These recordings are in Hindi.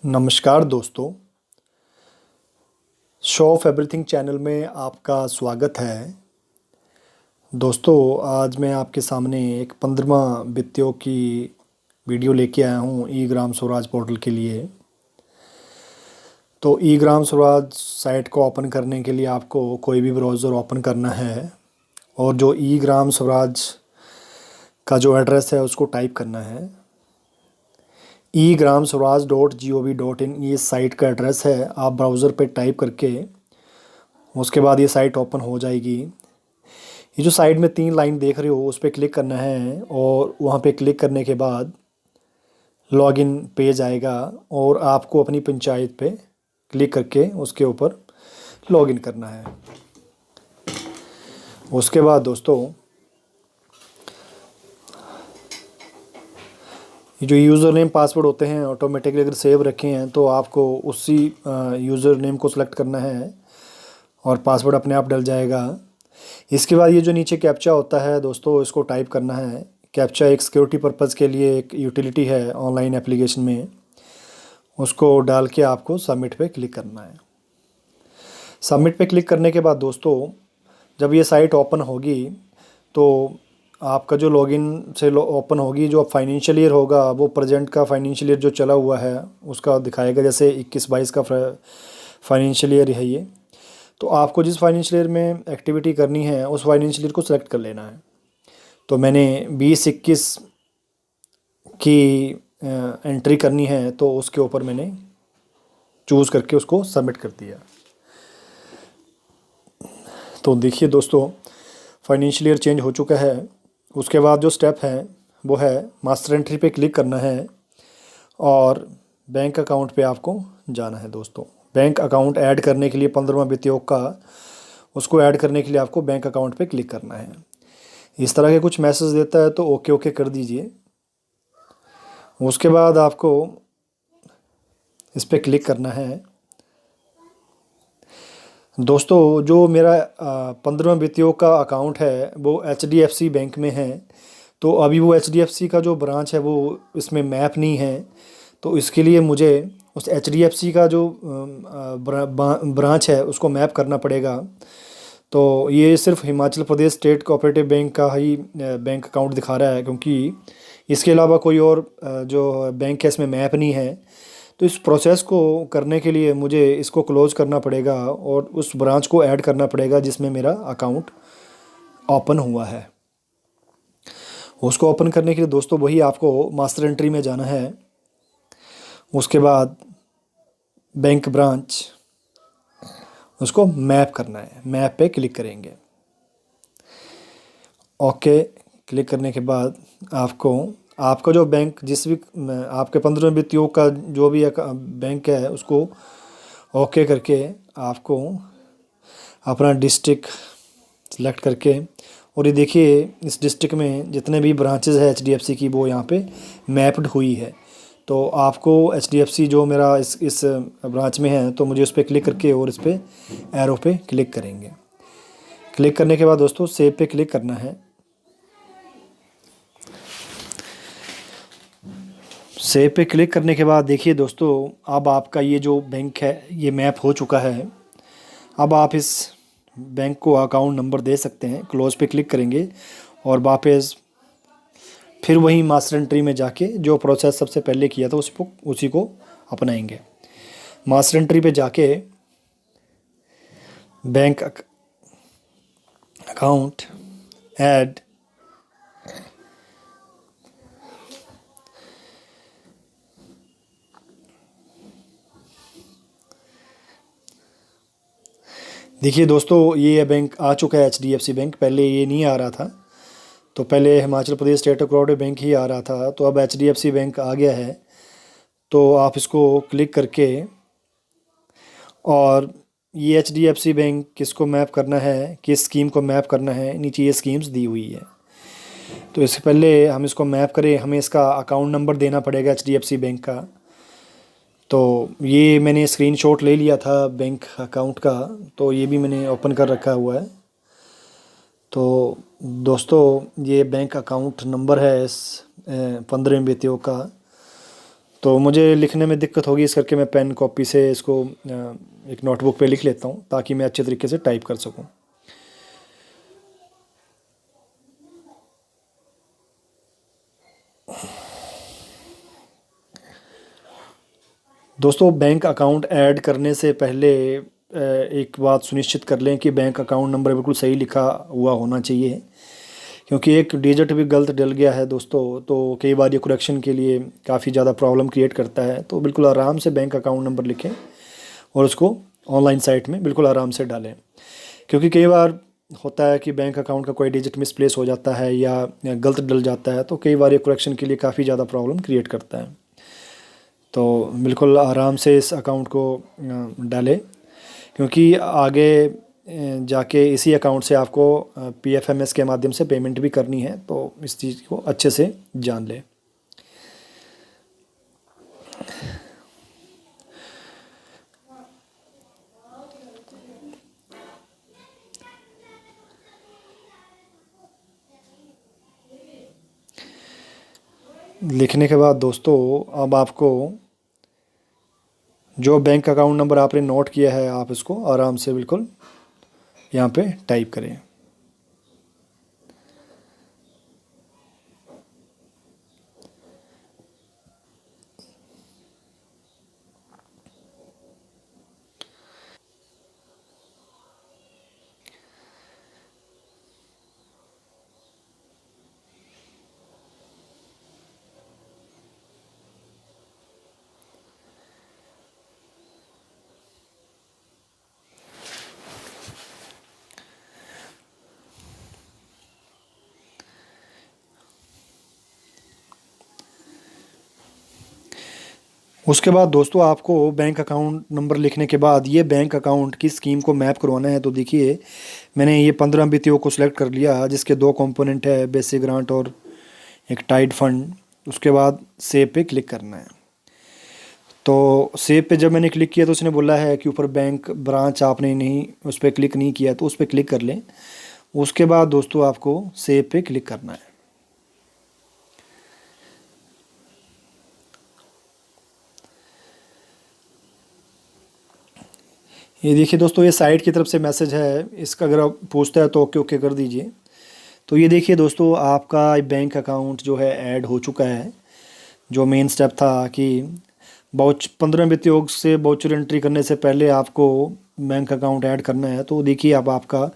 नमस्कार दोस्तों, शो ऑफ एवरीथिंग चैनल में आपका स्वागत है। दोस्तों, आज मैं आपके सामने एक 15वां वित्तियों की वीडियो लेके आया हूँ ई ग्राम स्वराज पोर्टल के लिए। तो ई ग्राम स्वराज साइट को ओपन करने के लिए आपको कोई भी ब्राउज़र ओपन करना है और जो ई ग्राम स्वराज का जो एड्रेस है उसको टाइप करना है। e-gram-swaraj.gov.in ये साइट का एड्रेस है। आप ब्राउज़र पे टाइप करके उसके बाद ये साइट ओपन हो जाएगी। ये जो साइड में 3 लाइन देख रहे हो उस पर क्लिक करना है और वहाँ पे क्लिक करने के बाद लॉगिन पेज आएगा और आपको अपनी पंचायत पे क्लिक करके उसके ऊपर लॉगिन करना है। उसके बाद दोस्तों, जो यूज़र नेम पासवर्ड होते हैं ऑटोमेटिकली अगर सेव रखे हैं तो आपको उसी यूज़र नेम को सिलेक्ट करना है और पासवर्ड अपने आप डल जाएगा। इसके बाद ये जो नीचे कैप्चा होता है दोस्तों, इसको टाइप करना है। कैप्चा एक सिक्योरिटी पर्पज़ के लिए एक यूटिलिटी है ऑनलाइन एप्लीकेशन में, उसको डाल के आपको सबमिट पे क्लिक करना है। सबमिट पे क्लिक करने के बाद दोस्तों, जब ये साइट ओपन होगी तो आपका जो लॉगिन से ओपन होगी, जो फाइनेंशियल ईयर होगा वो प्रेजेंट का फाइनेंशियल ईयर जो चला हुआ है उसका दिखाएगा। जैसे 21-22 का फाइनेंशियल ईयर है ये, तो आपको जिस फाइनेंशियल ईयर में एक्टिविटी करनी है उस फाइनेंशियल ईयर को सिलेक्ट कर लेना है। तो मैंने 20-21 की एंट्री करनी है तो उसके ऊपर मैंने चूज़ करके उसको सबमिट कर दिया। तो देखिए दोस्तों, फाइनेंशियल ईयर चेंज हो चुका है। उसके बाद जो स्टेप है वो है मास्टर एंट्री पे क्लिक करना है और बैंक अकाउंट पे आपको जाना है। दोस्तों, बैंक अकाउंट ऐड करने के लिए 15वां वित्त योग का, उसको ऐड करने के लिए आपको बैंक अकाउंट पे क्लिक करना है। इस तरह के कुछ मैसेज देता है तो ओके ओके कर दीजिए। उसके बाद आपको इस पर क्लिक करना है। दोस्तों, जो मेरा 15वां वित्त योग का अकाउंट है वो HDFC बैंक में है, तो अभी वो HDFC का जो ब्रांच है वो इसमें मैप नहीं है। तो इसके लिए मुझे उस HDFC का जो ब्रांच है उसको मैप करना पड़ेगा। तो ये सिर्फ Himachal Pradesh state cooperative bank का ही बैंक अकाउंट दिखा रहा है, क्योंकि इसके अलावा कोई और जो बैंक है इसमें मैप नहीं है। तो इस प्रोसेस को करने के लिए मुझे इसको क्लोज़ करना पड़ेगा और उस ब्रांच को ऐड करना पड़ेगा जिसमें मेरा अकाउंट ओपन हुआ है। उसको ओपन करने के लिए दोस्तों वही आपको मास्टर एंट्री में जाना है। उसके बाद बैंक ब्रांच, उसको मैप करना है। मैप पे क्लिक करेंगे। ओके क्लिक करने के बाद आपका जो बैंक जिस भी आपके 15वें वित्त योग का जो भी बैंक है उसको ओके करके आपको अपना डिस्ट्रिक्ट सेलेक्ट करके, और ये देखिए इस डिस्ट्रिक्ट में जितने भी ब्रांचेस है HDFC की वो यहाँ पे मैप्ड हुई है। तो आपको HDFC जो मेरा इस ब्रांच में है तो मुझे उस पर क्लिक करके और इस पर एरो पे क्लिक करेंगे। क्लिक करने के बाद दोस्तों सेव पे क्लिक करना है। सेव पे क्लिक करने के बाद देखिए दोस्तों, अब आपका ये जो बैंक है ये मैप हो चुका है। अब आप इस बैंक को अकाउंट नंबर दे सकते हैं। क्लोज पे क्लिक करेंगे और वापस फिर वही मास्टर एंट्री में जाके जो प्रोसेस सबसे पहले किया था उसी को अपनाएंगे। मास्टर एंट्री पे जाके बैंक अकाउंट ऐड, देखिए दोस्तों ये बैंक आ चुका है HDFC बैंक। पहले ये नहीं आ रहा था, तो पहले Himachal Pradesh state cooperative bank ही आ रहा था, तो अब HDFC बैंक आ गया है। तो आप इसको क्लिक करके, और ये HDFC बैंक किसको मैप करना है, किस स्कीम को मैप करना है, नीचे ये स्कीम्स दी हुई है। तो इससे पहले हम इसको मैप करें हमें इसका अकाउंट नंबर देना पड़ेगा HDFC बैंक का। तो ये मैंने स्क्रीनशॉट ले लिया था बैंक अकाउंट का, तो ये भी मैंने ओपन कर रखा हुआ है। तो दोस्तों ये बैंक अकाउंट नंबर है इस 15वें वित्त योग का। तो मुझे लिखने में दिक्कत होगी, इस करके मैं पेन कॉपी से इसको एक नोटबुक पे लिख लेता हूँ ताकि मैं अच्छे तरीके से टाइप कर सकूँ। दोस्तों, बैंक अकाउंट ऐड करने से पहले एक बात सुनिश्चित कर लें कि बैंक अकाउंट नंबर बिल्कुल सही लिखा हुआ होना चाहिए, क्योंकि एक डिजिट भी गलत डल गया है दोस्तों तो कई बार ये करेक्शन के लिए काफ़ी ज़्यादा प्रॉब्लम क्रिएट करता है। तो बिल्कुल आराम से बैंक अकाउंट नंबर लिखें और उसको ऑनलाइन साइट में बिल्कुल आराम से डालें, क्योंकि कई बार होता है कि बैंक अकाउंट का कोई डिजिट मिसप्लेस हो जाता है या गलत डल जाता है, तो कई बार ये करेक्शन के लिए काफ़ी ज़्यादा प्रॉब्लम क्रिएट करता है। तो बिल्कुल आराम से इस अकाउंट को डालें, क्योंकि आगे जाके इसी अकाउंट से आपको PFMS के माध्यम से पेमेंट भी करनी है, तो इस चीज़ को अच्छे से जान लें। लिखने के बाद दोस्तों अब आपको जो बैंक अकाउंट नंबर आपने नोट किया है आप इसको आराम से बिल्कुल यहाँ पे टाइप करें। उसके बाद दोस्तों आपको बैंक अकाउंट नंबर लिखने के बाद ये बैंक अकाउंट की स्कीम को मैप करवाना है। तो देखिए, मैंने ये 15 वित्तियों को सिलेक्ट कर लिया, जिसके 2 कंपोनेंट है, बेसिक ग्रांट और एक टाइड फंड। उसके बाद सेव पे क्लिक करना है। तो सेव पे जब मैंने क्लिक किया तो उसने बोला है कि ऊपर बैंक ब्रांच आपने नहीं उस पर क्लिक नहीं किया, तो उस पर क्लिक कर लें। उसके बाद दोस्तों आपको सेव पे क्लिक करना है। ये देखिए दोस्तों, ये साइट की तरफ से मैसेज है, इसका अगर आप पूछता है तो ओके ओके कर दीजिए। तो ये देखिए दोस्तों, आपका बैंक अकाउंट जो है ऐड हो चुका है। जो मेन स्टेप था कि 15 वित्तीय योग से बाउचर एंट्री करने से पहले आपको बैंक अकाउंट ऐड करना है। तो देखिए, अब आपका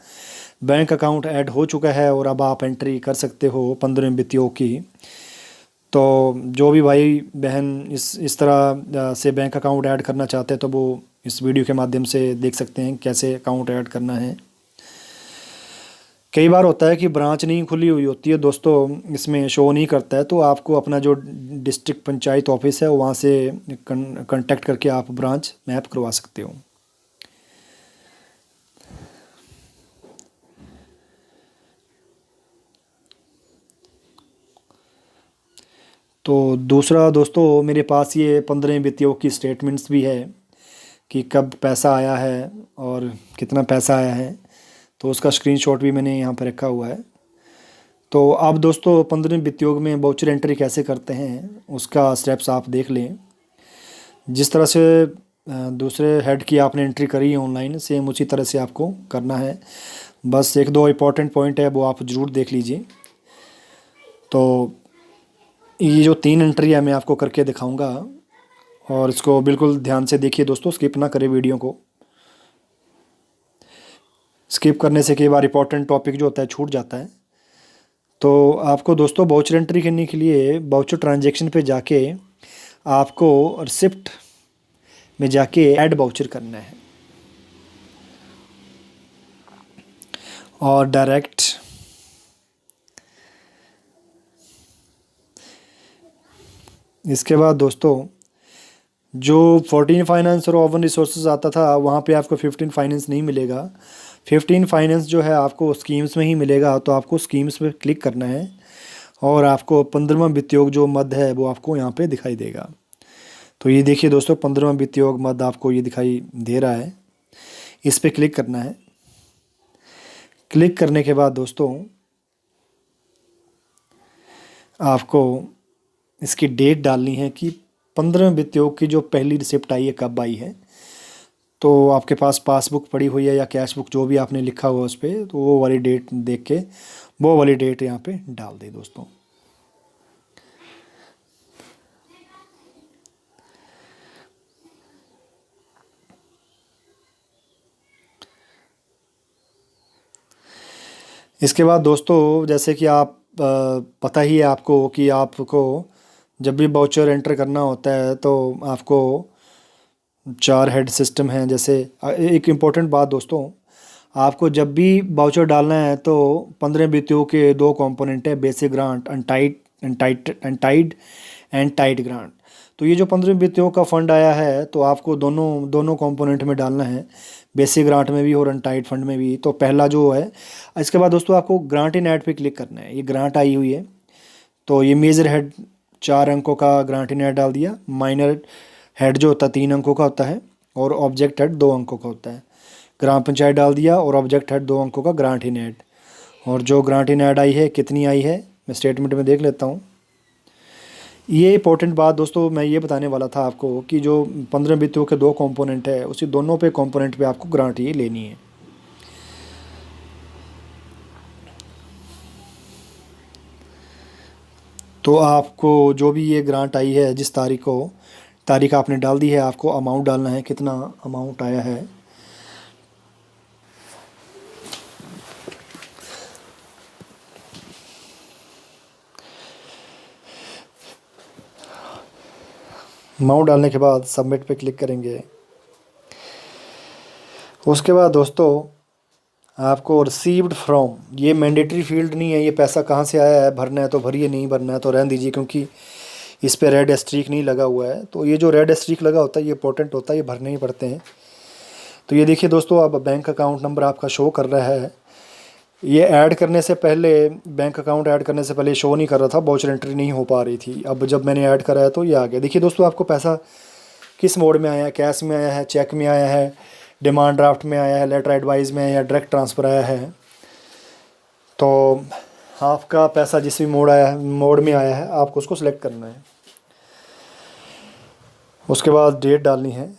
बैंक अकाउंट ऐड हो चुका है और अब आप एंट्री कर सकते हो 15 वित्तीय योग की। तो जो भी भाई बहन इस तरह से बैंक अकाउंट ऐड करना चाहते हैं तो वो इस वीडियो के माध्यम से देख सकते हैं कैसे अकाउंट ऐड करना है। कई बार होता है कि ब्रांच नहीं खुली हुई होती है दोस्तों, इसमें शो नहीं करता है, तो आपको अपना जो डिस्ट्रिक्ट पंचायत ऑफिस है वहाँ से कांटेक्ट करके आप ब्रांच मैप करवा सकते हो। तो दूसरा दोस्तों, मेरे पास ये 15 वित्तियों की स्टेटमेंट्स भी है कि कब पैसा आया है और कितना पैसा आया है, तो उसका स्क्रीनशॉट भी मैंने यहाँ पर रखा हुआ है। तो अब दोस्तों 15 वित्तयोग में बाउचर एंट्री कैसे करते हैं उसका स्टेप्स आप देख लें। जिस तरह से दूसरे हेड की आपने एंट्री करी है ऑनलाइन, सेम उसी तरह से आपको करना है। बस 1-2 इम्पॉर्टेंट पॉइंट है वो आप ज़रूर देख लीजिए। तो ये जो 3 एंट्री है मैं आपको करके दिखाऊंगा और इसको बिल्कुल ध्यान से देखिए दोस्तों, स्किप ना करें वीडियो को। स्किप करने से कई बार इंपॉर्टेंट टॉपिक जो होता है छूट जाता है। तो आपको दोस्तों बाउचर एंट्री करने के लिए बाउचर ट्रांजैक्शन पे जाके आपको रिसिप्ट में जाके ऐड बाउचर करना है और डायरेक्ट इसके बाद दोस्तों जो 14 फाइनेंस और ओवन रिसोर्सेज आता था वहाँ पे आपको 15 फाइनेंस नहीं मिलेगा। 15 फाइनेंस जो है आपको स्कीम्स में ही मिलेगा, तो आपको स्कीम्स पे क्लिक करना है और आपको 15वां वित्तयोग जो मद है वो आपको यहाँ पे दिखाई देगा। तो ये देखिए दोस्तों, 15वां वित्तयोग मद आपको ये दिखाई दे रहा है, इस पर क्लिक करना है। क्लिक करने के बाद दोस्तों आपको इसकी डेट डालनी है कि 15वें वित्त योग की जो पहली रिसिप्ट आई है कब आई है। तो आपके पास पासबुक पड़ी हुई है या कैश बुक जो भी आपने लिखा हुआ उस पर, तो वो वाली डेट देख के वो वाली डेट यहाँ पे डाल दें दोस्तों। इसके बाद दोस्तों जैसे कि आप पता ही है आपको कि आपको जब भी वाउचर एंटर करना होता है तो आपको 4 हेड सिस्टम हैं। जैसे एक इम्पोर्टेंट बात दोस्तों, आपको जब भी वाउचर डालना है तो 15 बीटीओ के 2 कंपोनेंट है, basic grant untied and tied grant. तो ये जो 15 बीटीओ का फंड आया है तो आपको दोनों दोनों कंपोनेंट में डालना है, बेसिक ग्रांट में भी और अनटाइड फंड में भी। तो पहला जो है, इसके बाद दोस्तों आपको ग्रांट इन ऐड पे क्लिक करना है। ये ग्रांट आई हुई है तो ये मेजर हेड 4 अंकों का ग्रांट इन ऐड डाल दिया, माइनर हेड जो होता है 3 अंकों का होता है, और ऑब्जेक्ट हेड 2 अंकों का होता है। ग्राम पंचायत डाल दिया और ऑब्जेक्ट हेड 2 अंकों का ग्रांट इन ऐड। और जो ग्रांट इन ऐड आई है कितनी आई है मैं स्टेटमेंट में देख लेता हूँ। ये इंपॉर्टेंट बात दोस्तों मैं ये बताने वाला था आपको कि जो 15 वित्तों के 2 कंपोनेंट है उसी दोनों पे कंपोनेंट पे आपको ग्रांट ये लेनी है। तो आपको जो भी ये ग्रांट आई है जिस तारीख आपने डाल दी है, आपको अमाउंट डालना है, कितना अमाउंट आया है। अमाउंट डालने के बाद सबमिट पे क्लिक करेंगे। उसके बाद दोस्तों आपको रिसीव्ड फ्रॉम, ये मैंडेटरी फील्ड नहीं है, ये पैसा कहाँ से आया है, भरना है तो भरिए, नहीं भरना है तो रहने दीजिए, क्योंकि इस पे रेड स्ट्रीक नहीं लगा हुआ है। तो ये जो रेड स्ट्रीक लगा होता है ये इंपॉर्टेंट होता है, ये भरने ही पड़ते हैं। तो ये देखिए दोस्तों, अब बैंक अकाउंट नंबर आपका शो कर रहा है। ये ऐड करने से पहले, बैंक अकाउंट ऐड करने से पहले शो नहीं कर रहा था, वाउचर एंट्री नहीं हो पा रही थी। अब जब मैंने ऐड करा है तो ये आ गया। देखिए दोस्तों, आपको पैसा किस मोड में आया है, कैश में आया है, चेक में आया है, डिमांड ड्राफ्ट में आया है, लेटर एडवाइस में या डायरेक्ट ट्रांसफ़र आया है। तो आपका पैसा जिस भी मोड में आया है आपको उसको सिलेक्ट करना है। उसके बाद डेट डालनी है।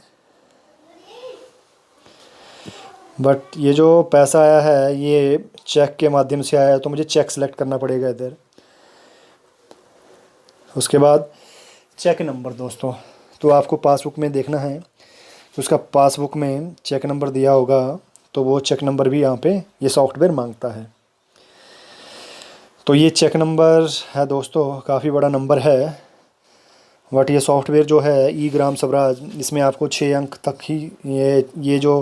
बट ये जो पैसा आया है ये चेक के माध्यम से आया है तो मुझे चेक सेलेक्ट करना पड़ेगा इधर। उसके बाद चेक नंबर दोस्तों, तो आपको पासबुक में देखना है तो उसका पासबुक में चेक नंबर दिया होगा, तो वो चेक नंबर भी यहाँ पे ये सॉफ्टवेयर मांगता है। तो ये चेक नंबर है दोस्तों, काफ़ी बड़ा नंबर है। बट ये सॉफ्टवेयर जो है ई ग्राम स्वराज, इसमें आपको 6 अंक तक ही ये जो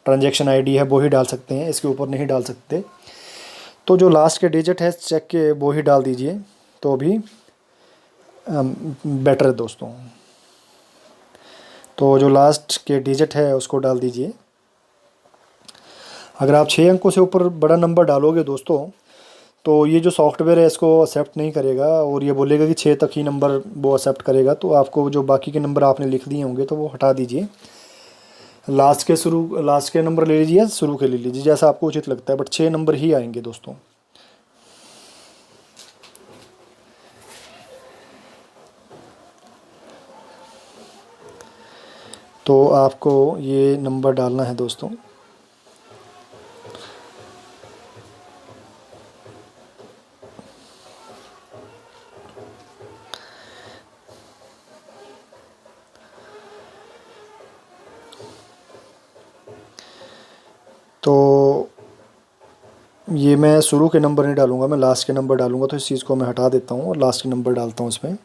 ट्रांजैक्शन आईडी है वो ही डाल सकते हैं, इसके ऊपर नहीं डाल सकते। तो जो लास्ट के डिजिट है चेक के वो ही डाल दीजिए तो भी बेटर है दोस्तों। तो जो लास्ट के डिजिट है उसको डाल दीजिए। अगर आप 6 अंकों से ऊपर बड़ा नंबर डालोगे दोस्तों तो ये जो सॉफ्टवेयर है इसको एक्सेप्ट नहीं करेगा और ये बोलेगा कि 6 तक ही नंबर वो एक्सेप्ट करेगा। तो आपको जो बाकी के नंबर आपने लिख दिए होंगे तो वो हटा दीजिए, लास्ट के नंबर ले लीजिए, शुरू के ले लीजिए, जैसा आपको उचित लगता है। बट 6 नंबर ही आएंगे दोस्तों। तो आपको ये नंबर डालना है दोस्तों। तो ये मैं शुरू के नंबर नहीं डालूंगा, मैं लास्ट के नंबर डालूंगा। तो इस चीज़ को मैं हटा देता हूँ और लास्ट के नंबर डालता हूँ इसमें।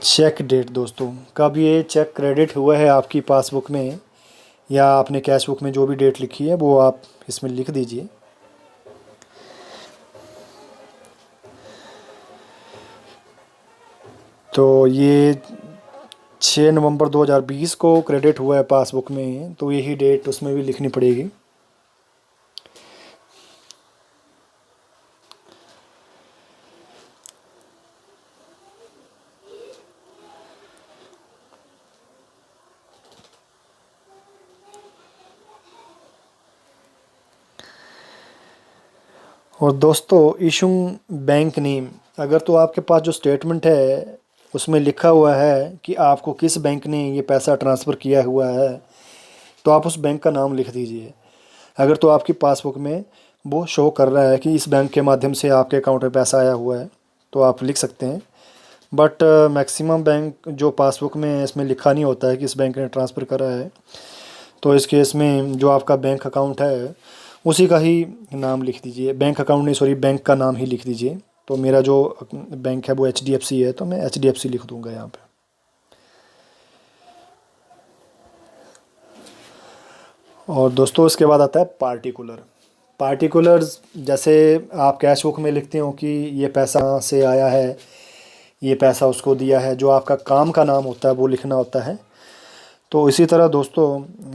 चेक डेट दोस्तों, कब ये चेक क्रेडिट हुआ है आपकी पासबुक में या आपने कैश बुक में जो भी डेट लिखी है वो आप इसमें लिख दीजिए। तो ये 6 नवंबर 2020 को क्रेडिट हुआ है पासबुक में, तो यही डेट उसमें भी लिखनी पड़ेगी। और दोस्तों इशूइंग बैंक नेम, अगर तो आपके पास जो स्टेटमेंट है उसमें लिखा हुआ है कि आपको किस बैंक ने ये पैसा ट्रांसफ़र किया हुआ है, तो आप उस बैंक का नाम लिख दीजिए। अगर तो आपकी पासबुक में वो शो कर रहा है कि इस बैंक के माध्यम से आपके अकाउंट में पैसा आया हुआ है, तो आप लिख सकते हैं। बट मैक्सिमम बैंक जो पासबुक में इसमें लिखा नहीं होता है कि इस बैंक ने ट्रांसफ़र करा है, तो इस केस में जो आपका बैंक अकाउंट है उसी का ही नाम लिख दीजिए। बैंक अकाउंट नहीं, सॉरी, बैंक का नाम ही लिख दीजिए। तो मेरा जो बैंक है वो HDFC है, तो मैं HDFC लिख दूंगा यहाँ पे। और दोस्तों इसके बाद आता है पार्टिकुलर। पार्टिकुलर्स जैसे आप कैश बुक में लिखते हो कि ये पैसा कहाँ से आया है, ये पैसा उसको दिया है, जो आपका काम का नाम होता है वो लिखना होता है। तो इसी तरह दोस्तों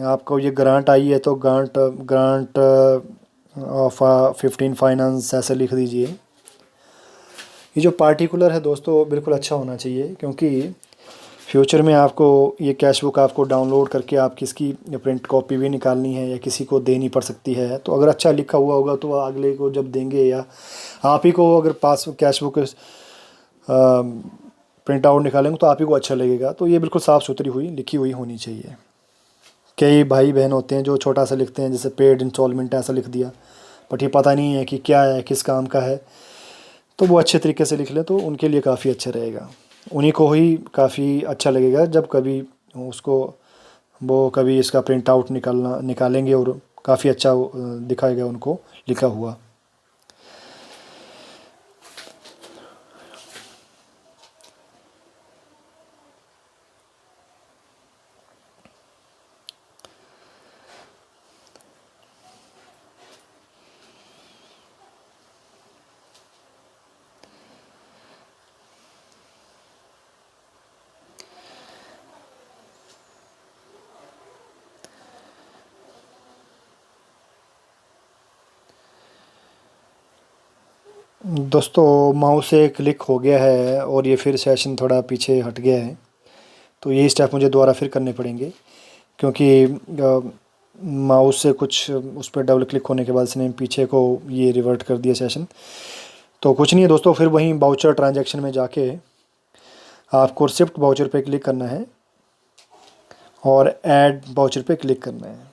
आपको ये ग्रांट आई है तो ग्रांट ग्रांट ऑफ 15 फाइनेंस ऐसे लिख दीजिए। ये जो पार्टिकुलर है दोस्तों बिल्कुल अच्छा होना चाहिए, क्योंकि फ्यूचर में आपको ये कैश बुक आपको डाउनलोड करके आप किसकी प्रिंट कॉपी भी निकालनी है या किसी को देनी पड़ सकती है। तो अगर अच्छा लिखा हुआ होगा तो अगले को जब देंगे या आप ही को अगर पास कैश बुक प्रिंट आउट निकालेंगे तो आप ही को अच्छा लगेगा। तो ये बिल्कुल साफ़ सुथरी हुई लिखी हुई होनी चाहिए। कई भाई बहन होते हैं जो छोटा सा लिखते हैं, जैसे पेड इंस्टॉलमेंट ऐसा लिख दिया, बट ये पता नहीं है कि क्या है, किस काम का है। तो वो अच्छे तरीके से लिख लें तो उनके लिए काफ़ी अच्छा रहेगा, उन्हीं को ही काफ़ी अच्छा लगेगा जब कभी उसको वो कभी इसका प्रिंट आउट निकालेंगे और काफ़ी अच्छा दिखाएगा उनको लिखा हुआ। दोस्तों माउस से क्लिक हो गया है और ये फिर सेशन थोड़ा पीछे हट गया है, तो ये स्टेप मुझे दोबारा फिर करने पड़ेंगे, क्योंकि माउस से कुछ उस पर डबल क्लिक होने के बाद इसने पीछे को ये रिवर्ट कर दिया सेशन। तो कुछ नहीं है दोस्तों, फिर वहीं बाउचर ट्रांजैक्शन में जाके आपको रिसिप्ट बाउचर पे क्लिक करना है और ऐड बाउचर पे क्लिक करना है।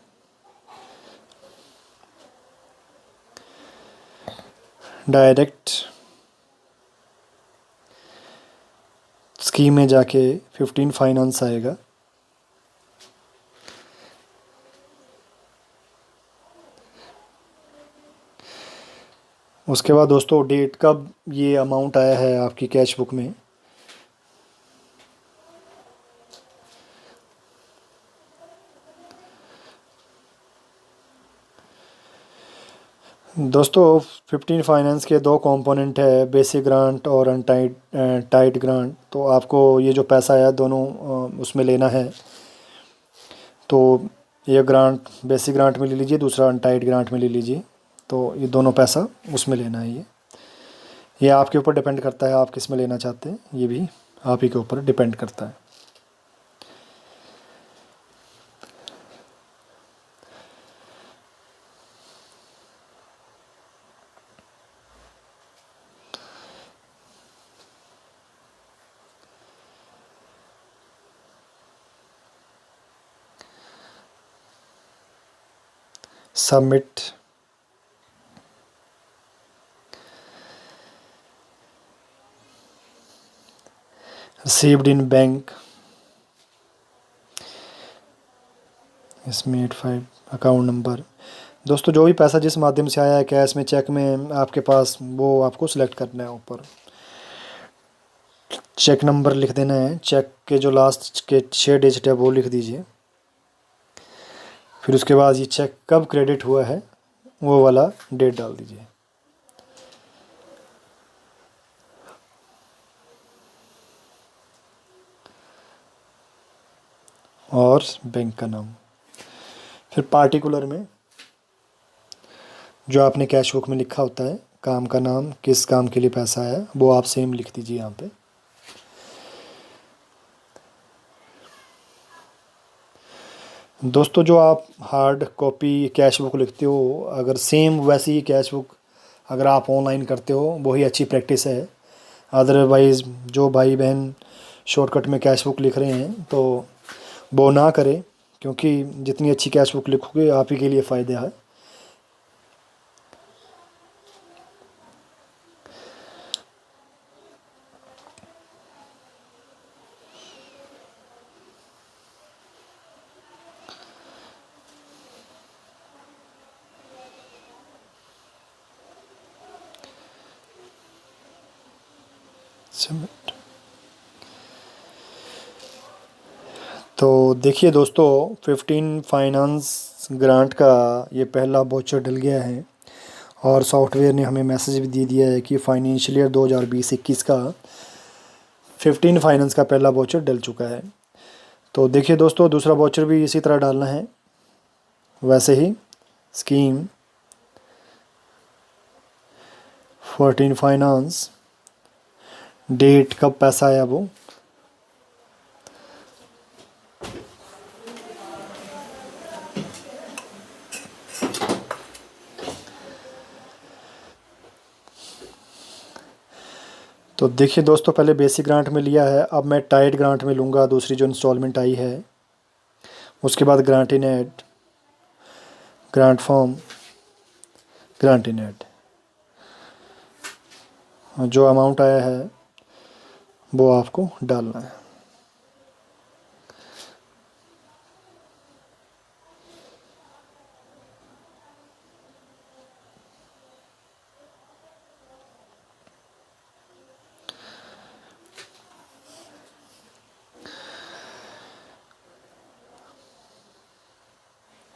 डायरेक्ट स्कीम में जाके 15 फाइनेंस आएगा। उसके बाद दोस्तों डेट कब ये अमाउंट आया है आपकी कैश बुक में, दोस्तों 15 फाइनेंस के दो कंपोनेंट है, बेसिक ग्रांट और अनटाइड टाइट ग्रांट। तो आपको ये जो पैसा आया दोनों उसमें लेना है। तो ये ग्रांट बेसिक ग्रांट में ले लीजिए, दूसरा अनटाइड ग्रांट में ले लीजिए। तो ये दोनों पैसा उसमें लेना है। ये आपके ऊपर डिपेंड करता है आप किस में लेना चाहते हैं, ये भी आप ही के ऊपर डिपेंड करता है। सबमिट, रिसीव्ड इन बैंक, इसमें 85 अकाउंट नंबर। दोस्तों जो भी पैसा जिस माध्यम से आया है, कैश में, चेक में, आपके पास, वो आपको सिलेक्ट करना है। ऊपर चेक नंबर लिख देना है, चेक के जो लास्ट के 6 डिजिट है वो लिख दीजिए। फिर उसके बाद ये चेक कब क्रेडिट हुआ है वो वाला डेट डाल दीजिए और बैंक का नाम। फिर पार्टिकुलर में जो आपने कैश बुक में लिखा होता है, काम का नाम, किस काम के लिए पैसा आया, वो आप सेम लिख दीजिए यहाँ पे। दोस्तों जो आप हार्ड कॉपी कैश बुक लिखते हो, अगर सेम वैसी ही कैश बुक अगर आप ऑनलाइन करते हो वही अच्छी प्रैक्टिस है। अदरवाइज़ जो भाई बहन शॉर्टकट में कैश बुक लिख रहे हैं तो वो ना करें, क्योंकि जितनी अच्छी कैश बुक लिखोगे आप ही के लिए फ़ायदा है। सबमिट। तो देखिए दोस्तों, 15 फाइनेंस ग्रांट का ये पहला वाउचर डल गया है और सॉफ्टवेयर ने हमें मैसेज भी दे दिया है कि फाइनेंशियल ईयर 2020-21 का 15 फाइनेंस का पहला वाउचर डल चुका है। तो देखिए दोस्तों, दूसरा वाउचर भी इसी तरह डालना है, वैसे ही स्कीम 14 फाइनेंस, डेट कब पैसा आया वो, तो देखिए दोस्तों, पहले बेसिक ग्रांट में लिया है, अब मैं टाइट ग्रांट में लूँगा, दूसरी जो इंस्टॉलमेंट आई है। उसके बाद grant in aid, grant form, grant in aid, जो अमाउंट आया है वो आपको डालना है।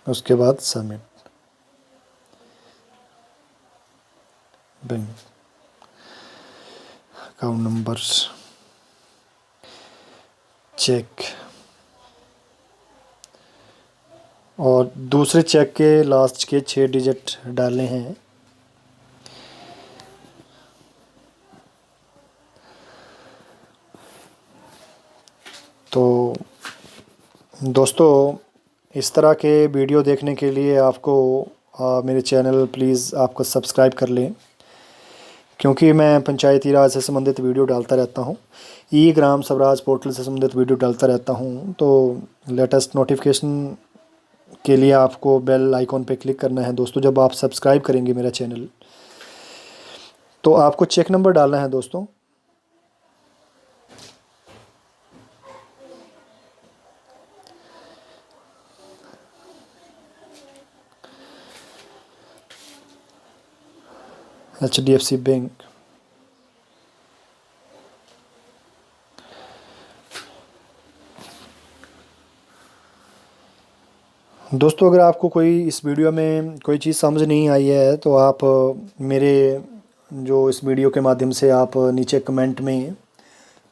उसके बाद submit. Bank account numbers, cheque, और दूसरे चेक के लास्ट के 6 डिजिट डालने हैं। तो दोस्तों, इस तरह के वीडियो देखने के लिए आपको मेरे चैनल प्लीज़ आपको सब्सक्राइब कर लें, क्योंकि मैं पंचायती राज से संबंधित वीडियो डालता रहता हूँ, ई ग्राम स्वराज पोर्टल से संबंधित वीडियो डालता रहता हूँ। तो लेटेस्ट नोटिफिकेशन के लिए आपको बेल आइकॉन पे क्लिक करना है दोस्तों। जब आप सब्सक्राइब करेंगे मेरा चैनल, तो आपको चेक नंबर डालना है दोस्तों। HDFC बैंक, दोस्तों अगर आपको कोई इस वीडियो में कोई चीज़ समझ नहीं आई है तो आप मेरे जो इस वीडियो के माध्यम से आप नीचे कमेंट में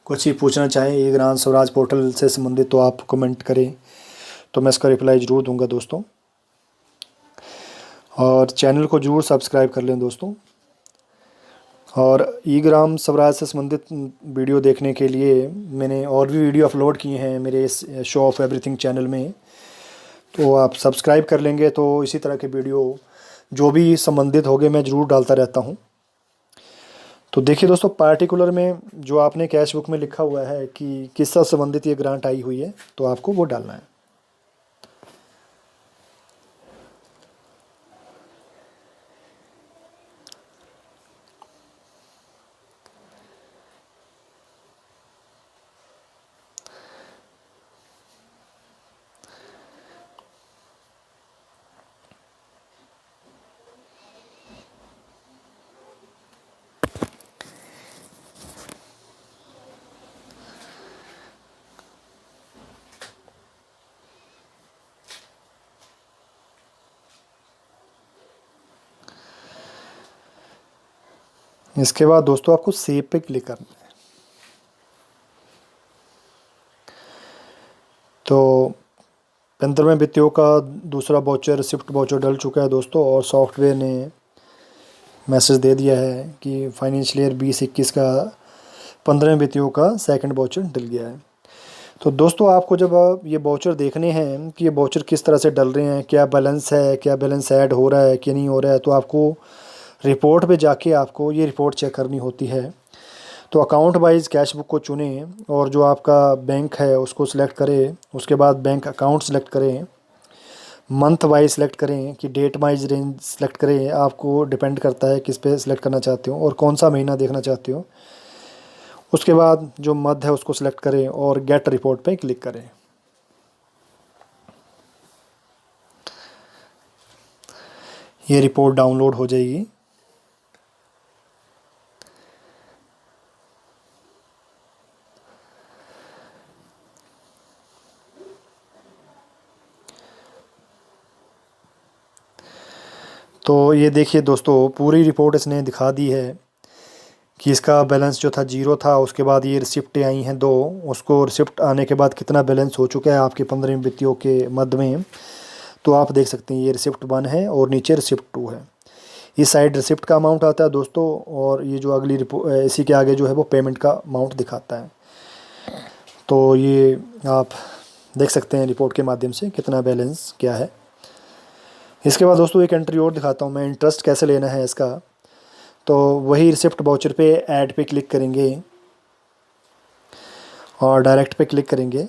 कुछ ही पूछना चाहें ई ग्राम स्वराज पोर्टल से संबंधित, तो आप कमेंट करें, तो मैं इसका रिप्लाई ज़रूर दूंगा दोस्तों। और चैनल को ज़रूर सब्सक्राइब कर लें दोस्तों। और ई ग्राम स्वराज से संबंधित वीडियो देखने के लिए मैंने और भी वीडियो अपलोड किए हैं मेरे इस शो ऑफ एवरीथिंग चैनल में, तो आप सब्सक्राइब कर लेंगे तो इसी तरह के वीडियो जो भी संबंधित होंगे मैं ज़रूर डालता रहता हूं। तो देखिए दोस्तों, पार्टिकुलर में जो आपने कैश बुक में लिखा हुआ है कि किससे संबंधित ये ग्रांट आई हुई है, तो आपको वो डालना है। इसके बाद दोस्तों आपको सेव पे क्लिक करना है। तो 15वें वित्तियों का दूसरा वाउचर, रिसिप्ट वाउचर डल चुका है दोस्तों, और सॉफ्टवेयर ने मैसेज दे दिया है कि फाइनेंशियल ईयर 20-21 का 15वें वित्तियों का सेकंड वाउचर डल गया है। तो दोस्तों आपको जब ये वाउचर देखने हैं कि ये वाउचर किस तरह से डल रहे हैं, क्या बैलेंस है, क्या बैलेंस ऐड हो रहा है कि नहीं हो रहा है, तो आपको रिपोर्ट पे जाके आपको ये रिपोर्ट चेक करनी होती है। तो अकाउंट वाइज कैश बुक को चुनें और जो आपका बैंक है उसको सिलेक्ट करें। उसके बाद बैंक अकाउंट सेलेक्ट करें, मंथ वाइज सेलेक्ट करें कि डेट वाइज रेंज सेलेक्ट करें। आपको डिपेंड करता है किस पे सिलेक्ट करना चाहते हो और कौन सा महीना देखना चाहते हो। उसके बाद जो मध्य है उसको सिलेक्ट करें और गेट रिपोर्ट पे क्लिक करें। ये रिपोर्ट डाउनलोड हो जाएगी। तो ये देखिए दोस्तों, पूरी रिपोर्ट इसने दिखा दी है कि इसका बैलेंस जो था 0 था। उसके बाद ये रिसिप्टें आई हैं 2, उसको रिसिप्ट आने के बाद कितना बैलेंस हो चुका है आपके 15 वित्तियों के मध्य में। तो आप देख सकते हैं ये रिसिप्ट 1 है और नीचे रिसिप्ट 2 है। इस साइड रिसिप्ट का अमाउंट आता है दोस्तों, और ये जो अगली इसी के आगे जो है वो पेमेंट का अमाउंट दिखाता है। तो ये आप देख सकते हैं रिपोर्ट के माध्यम से कितना बैलेंस क्या है। इसके बाद दोस्तों एक एंट्री और दिखाता हूँ मैं, इंटरेस्ट कैसे लेना है इसका। तो वही रिसिप्ट वाउचर पे ऐड पे क्लिक करेंगे और डायरेक्ट पे क्लिक करेंगे।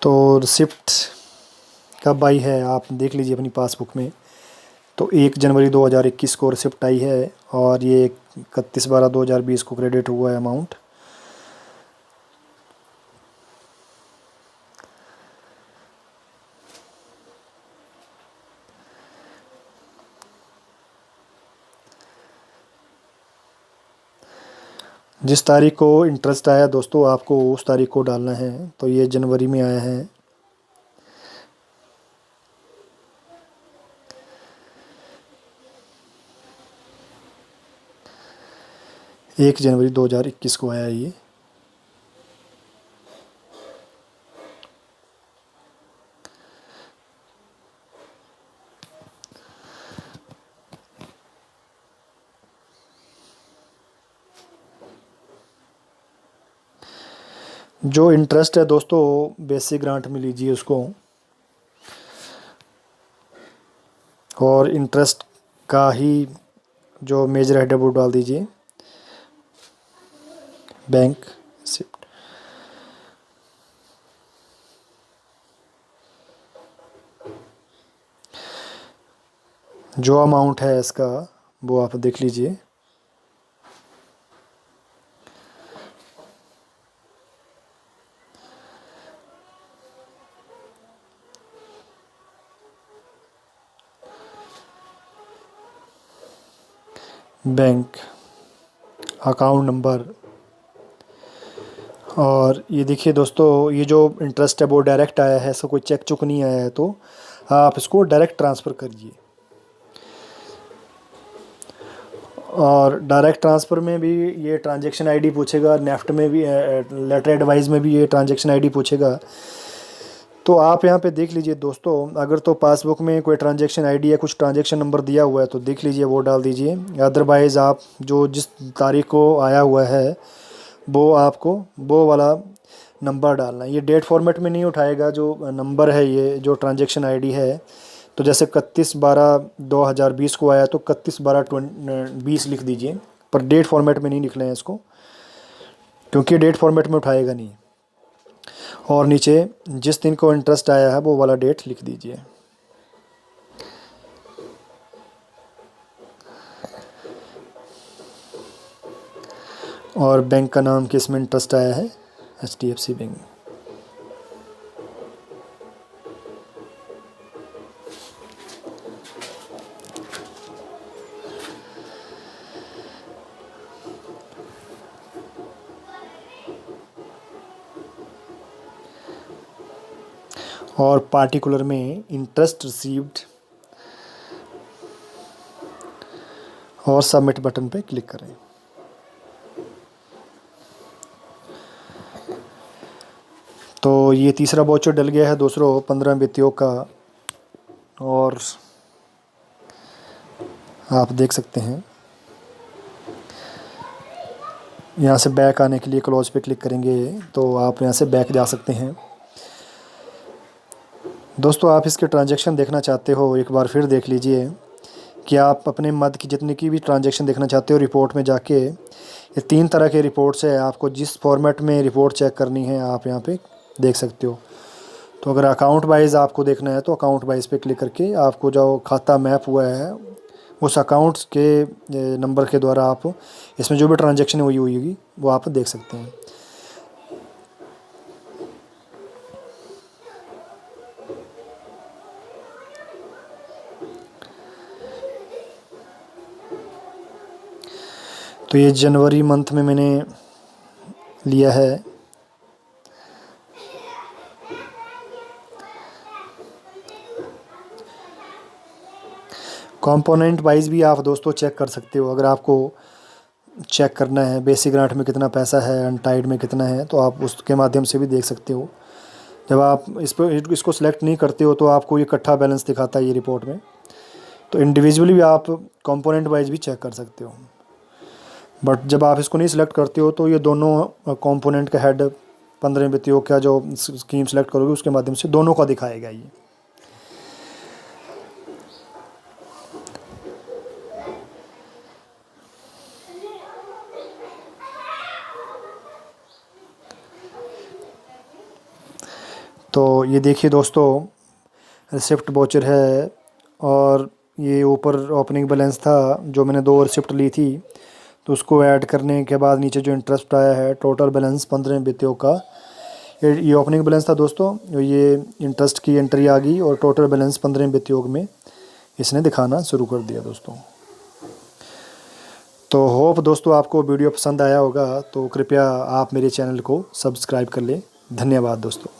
तो रिसिप्ट कब आई है आप देख लीजिए अपनी पासबुक में। तो 1 जनवरी 2021 को रिसिप्ट आई है और ये 31/12/2020 को क्रेडिट हुआ है अमाउंट। जिस तारीख को इंटरेस्ट आया दोस्तों आपको उस तारीख को डालना है। तो ये जनवरी में आया है। 1 जनवरी 2021 को आया ये। जो इंटरेस्ट है दोस्तों बेसिक ग्रांट में लीजिए उसको, और इंटरेस्ट का ही जो मेजर हेड है वो डाल दीजिए, बैंक रिसिप्ट। जो अमाउंट है इसका वो आप देख लीजिए। बैंक अकाउंट नंबर, और ये देखिए दोस्तों ये जो इंटरेस्ट है वो डायरेक्ट आया है, ऐसा कोई चेक चुक नहीं आया है। तो आप इसको डायरेक्ट ट्रांसफ़र करिए। और डायरेक्ट ट्रांसफ़र में भी ये ट्रांजैक्शन आईडी पूछेगा, नेफ्ट में भी लेटर एडवाइस में भी ये ट्रांजैक्शन आईडी पूछेगा। तो आप यहाँ पे देख लीजिए दोस्तों, अगर तो पासबुक में कोई ट्रांजैक्शन आईडी या कुछ ट्रांजैक्शन नंबर दिया हुआ है तो देख लीजिए वो डाल दीजिए। अदरवाइज़ आप जो जिस तारीख को आया हुआ है वो आपको वो वाला नंबर डालना है। ये डेट फॉर्मेट में नहीं उठाएगा, जो नंबर है ये जो ट्रांजैक्शन आईडी है। तो जैसे 31/12/2020 को आया तो 31/12/20 लिख दीजिए, पर डेट फॉर्मेट में नहीं लिखना है इसको, क्योंकि डेट फॉर्मेट में उठाएगा नहीं। और नीचे जिस दिन को इंटरेस्ट आया है वो वाला डेट लिख दीजिए। और बैंक का नाम किस में इंटरेस्ट आया है, HDFC बैंक। और पार्टिकुलर में इंटरेस्ट रिसीव्ड और सबमिट बटन पे क्लिक करें। तो ये तीसरा वाउचर डल गया है दोस्तों 15 वित्तियों का। और आप देख सकते हैं। यहाँ से बैक आने के लिए क्लोज पे क्लिक करेंगे तो आप यहाँ से बैक जा सकते हैं। दोस्तों आप इसके ट्रांजैक्शन देखना चाहते हो, एक बार फिर देख लीजिए कि आप अपने मद की जितनी की भी ट्रांजैक्शन देखना चाहते हो, रिपोर्ट में जाके ये 3 तरह के रिपोर्ट्स है। आपको जिस फॉर्मेट में रिपोर्ट चेक करनी है आप यहाँ पे देख सकते हो। तो अगर अकाउंट वाइज आपको देखना है तो अकाउंट वाइज पे क्लिक करके आपको जो खाता मैप हुआ है उस अकाउंट्स के नंबर के द्वारा आप इसमें जो भी ट्रांजैक्शन हुई होगी वो आप देख सकते हैं। तो ये जनवरी मंथ में मैंने लिया है। कंपोनेंट वाइज भी आप दोस्तों चेक कर सकते हो। अगर आपको चेक करना है बेसिक ग्रांट में कितना पैसा है, अनटाइड में कितना है, तो आप उसके माध्यम से भी देख सकते हो। जब आप इसको सिलेक्ट नहीं करते हो तो आपको ये इकट्ठा बैलेंस दिखाता है ये रिपोर्ट में। तो इंडिविजुअली भी आप कंपोनेंट वाइज भी चेक कर सकते हो, बट जब आप इसको नहीं सिलेक्ट करते हो तो ये दोनों कंपोनेंट का हेड 15 वित्तीयों का जो स्कीम सेलेक्ट करोगे उसके माध्यम से दोनों का दिखाएगा ये। तो ये देखिए दोस्तों, रिसिप्ट वाउचर है और ये ऊपर ओपनिंग बैलेंस था जो मैंने 2 रिसिप्ट ली थी, तो उसको ऐड करने के बाद नीचे जो इंटरेस्ट आया है टोटल बैलेंस 15 वित्तीयों का। ये ओपनिंग बैलेंस था दोस्तों, ये इंटरेस्ट की एंट्री आ गई और टोटल बैलेंस 15 वित्तीयों में इसने दिखाना शुरू कर दिया दोस्तों। तो होप दोस्तों आपको वीडियो पसंद आया होगा, तो कृपया आप मेरे चैनल को सब्सक्राइब कर लें। धन्यवाद दोस्तों।